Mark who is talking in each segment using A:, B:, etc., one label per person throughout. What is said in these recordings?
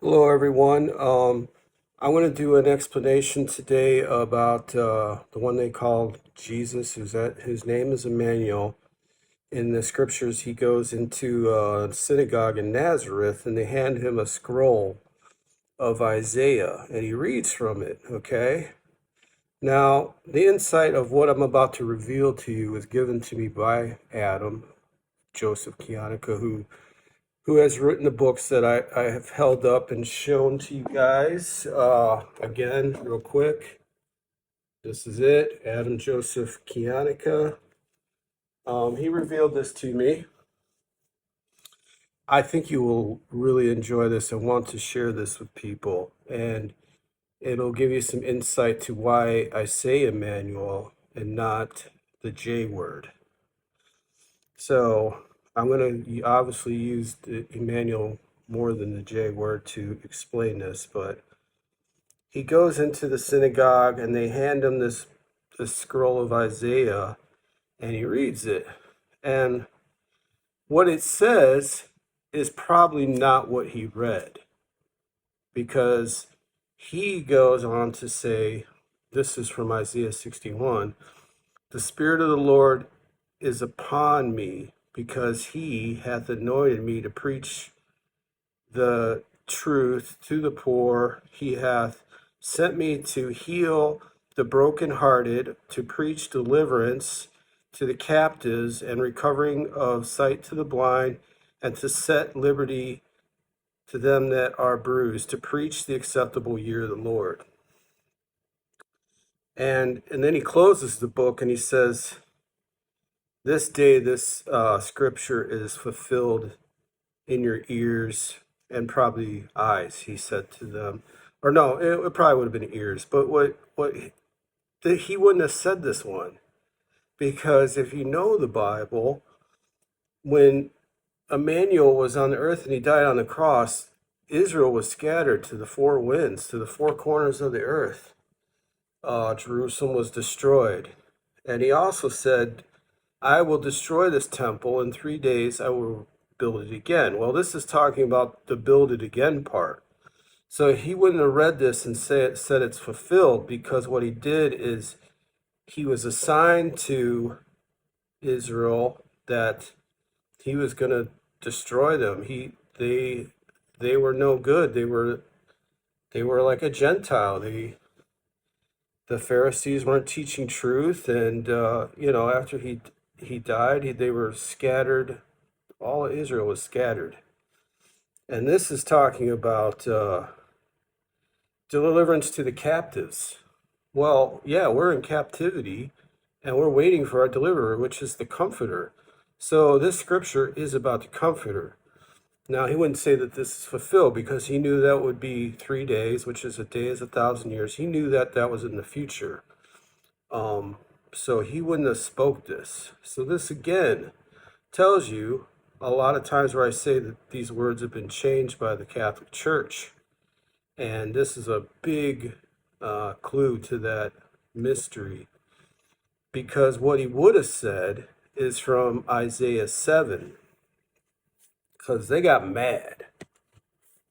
A: Hello, everyone. I want to do an explanation today about the one they call Jesus, whose name is Emmanuel. In the scriptures, he goes into a synagogue in Nazareth, and they hand him a scroll of Isaiah, and he reads from it. Okay. Now, the insight of what I'm about to reveal to you was given to me by Adam Joseph Kianika, who has written the books that I have held up and shown to you guys. Again, real quick, this is it, Adam Joseph Kianika. He revealed this to me. I think you will really enjoy this and want to share this with people. And it'll give you some insight to why I say Emmanuel and not the J word. So I'm going to obviously use the Emmanuel more than the J word to explain this, but he goes into the synagogue and they hand him this scroll of Isaiah and he reads it. And what it says is probably not what he read, because he goes on to say, this is from Isaiah 61, the Spirit of the Lord is upon me, because he hath anointed me to preach the truth to the poor. He hath sent me to heal the brokenhearted, to preach deliverance to the captives, and recovering of sight to the blind, and to set liberty to them that are bruised, to preach the acceptable year of the Lord. And then he closes the book and he says, this day, this scripture is fulfilled in your ears and probably eyes, he said to them. Or no, it probably would have been ears. But he wouldn't have said this one, because if you know the Bible, when Emmanuel was on the earth and he died on the cross, Israel was scattered to the four winds, to the four corners of the earth. Jerusalem was destroyed. And he also said, I will destroy this temple in 3 days. I will build it again. Well, this is talking about the build it again part. So he wouldn't have read this and said it's fulfilled, because what he did is he was assigned to Israel that he was going to destroy them. They were no good. They were like a Gentile. The Pharisees weren't teaching truth, and after he died, they were scattered. All of Israel was scattered. And this is talking about deliverance to the captives. Well, yeah, we're in captivity and we're waiting for our deliverer, which is the Comforter. So this scripture is about the Comforter. Now, he wouldn't say that this is fulfilled, because he knew that would be 3 days, which is a day is 1,000 years. He knew that that was in the future. So he wouldn't have spoke this. So this again tells you a lot of times where I say that these words have been changed by the Catholic Church. And this is a big clue to that mystery, because what he would have said is from Isaiah 7, because they got mad.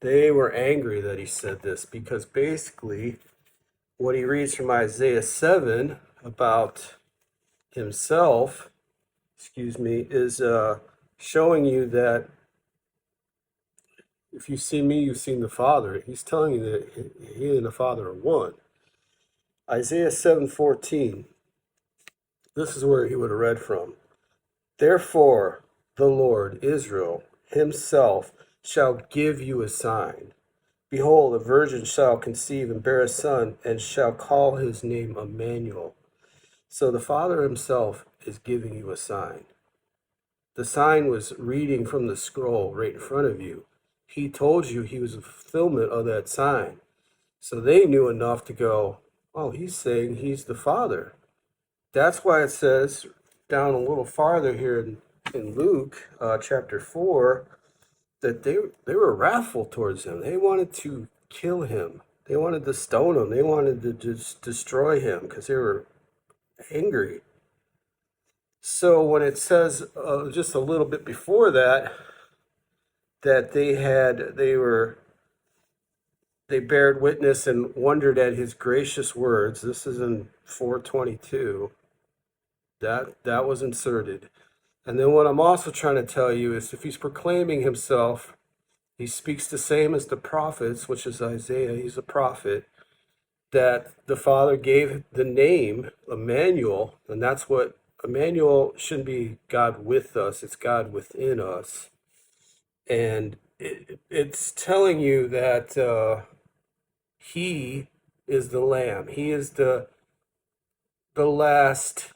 A: They were angry that he said this, because basically what he reads from Isaiah 7 about himself, is showing you that if you've seen me, you've seen the Father. He's telling you that he and the Father are one. Isaiah 7:14. This is where he would have read from. Therefore, the Lord, Israel, himself shall give you a sign. Behold, a virgin shall conceive and bear a son, and shall call his name Emmanuel. So the Father himself is giving you a sign. The sign was reading from the scroll right in front of you. He told you he was a fulfillment of that sign. So they knew enough to go, oh, he's saying he's the Father. That's why it says down a little farther here in Luke chapter 4, that they were wrathful towards him. They wanted to kill him. They wanted to stone him. They wanted to just destroy him, because they were angry. So when it says just a little bit before that, that they were they bared witness and wondered at his gracious words. This is in 422. That was inserted. And then what I'm also trying to tell you is if he's proclaiming himself, he speaks the same as the prophets, which is Isaiah. He's a prophet, that the Father gave the name Emmanuel, and that's what Emmanuel shouldn't be God with us, it's God within us. And it's telling you that he is the Lamb. He is the last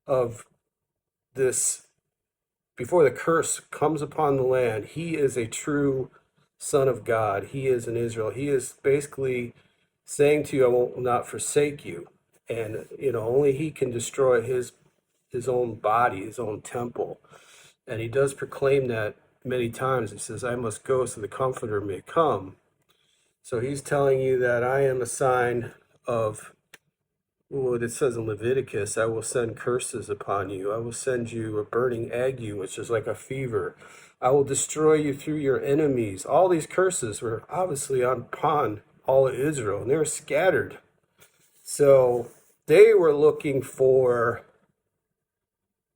A: of this. Before the curse comes upon the land, he is a true Son of God. He is in Israel. He is basically saying to you, I will not forsake you. And, only he can destroy his own body, his own temple. And he does proclaim that many times. He says, I must go so the Comforter may come. So he's telling you that I am a sign of what it says in Leviticus, I will send curses upon you. I will send you a burning ague, which is like a fever. I will destroy you through your enemies. All these curses were obviously upon all of Israel, and they were scattered. So they were looking for,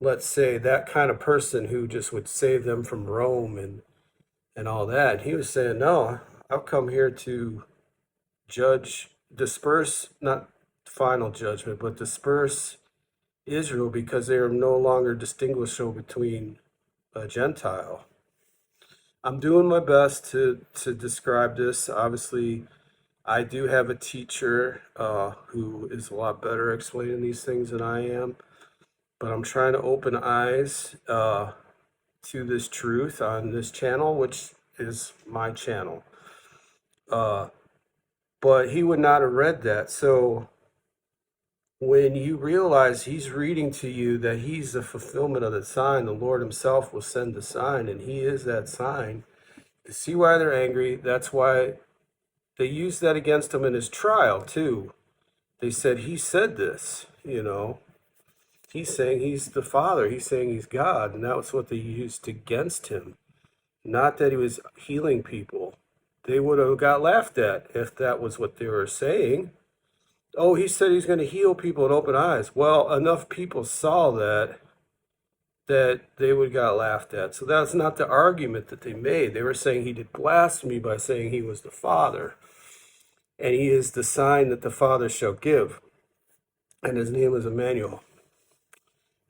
A: let's say, that kind of person who just would save them from Rome and all that. He was saying, no, I've come here to disperse, not final judgment, but disperse Israel because they are no longer distinguishable between a Gentile. I'm doing my best to describe this. Obviously, I do have a teacher who is a lot better explaining these things than I am, but I'm trying to open eyes to this truth on this channel, which is my channel. But he would not have read that. So when you realize he's reading to you that he's the fulfillment of the sign, the Lord himself will send the sign, and he is that sign. You see why they're angry. That's why they used that against him in his trial, too. They said, he said this, He's saying he's the Father. He's saying he's God, and that was what they used against him. Not that he was healing people. They would have got laughed at if that was what they were saying. Oh, he said he's going to heal people and open eyes. Well, enough people saw that they would have got laughed at. So that's not the argument that they made. They were saying he did blasphemy by saying he was the Father. And he is the sign that the Father shall give. And his name is Emmanuel.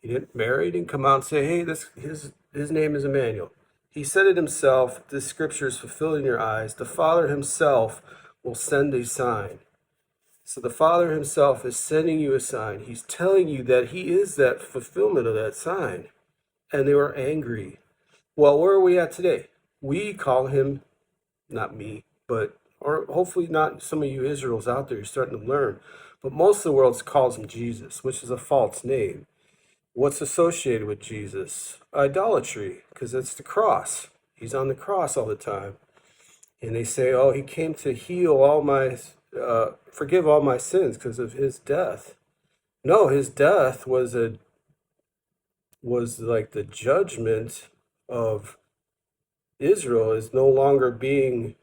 A: He didn't marry, he didn't come out and say, hey, his name is Emmanuel. He said it himself, this scripture is fulfilled in your eyes. The Father himself will send a sign. So the Father himself is sending you a sign. He's telling you that he is that fulfillment of that sign. And they were angry. Well, where are we at today? We call him, not me, but, or hopefully not some of you Israels out there, you're starting to learn. But most of the world calls him Jesus, which is a false name. What's associated with Jesus? Idolatry, because it's the cross. He's on the cross all the time. And they say, oh, he came to heal forgive all my sins because of his death. No, his death was like the judgment of Israel is no longer being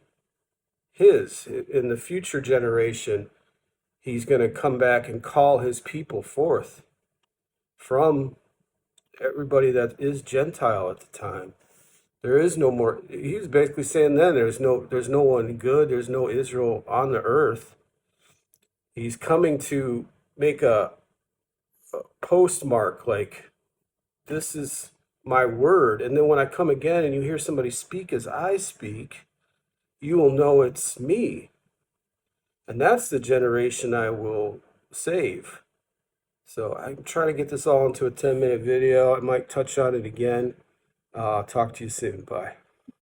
A: his. In the future generation, he's going to come back and call his people forth from everybody that is Gentile at the time. There is no more. He was basically saying then there's no one good. There's no Israel on the earth. He's coming to make a postmark like this is my word. And then when I come again and you hear somebody speak as I speak, you will know it's me. And that's the generation I will save. So I'm trying to get this all into a 10-minute video. I might touch on it again. Talk to you soon. Bye.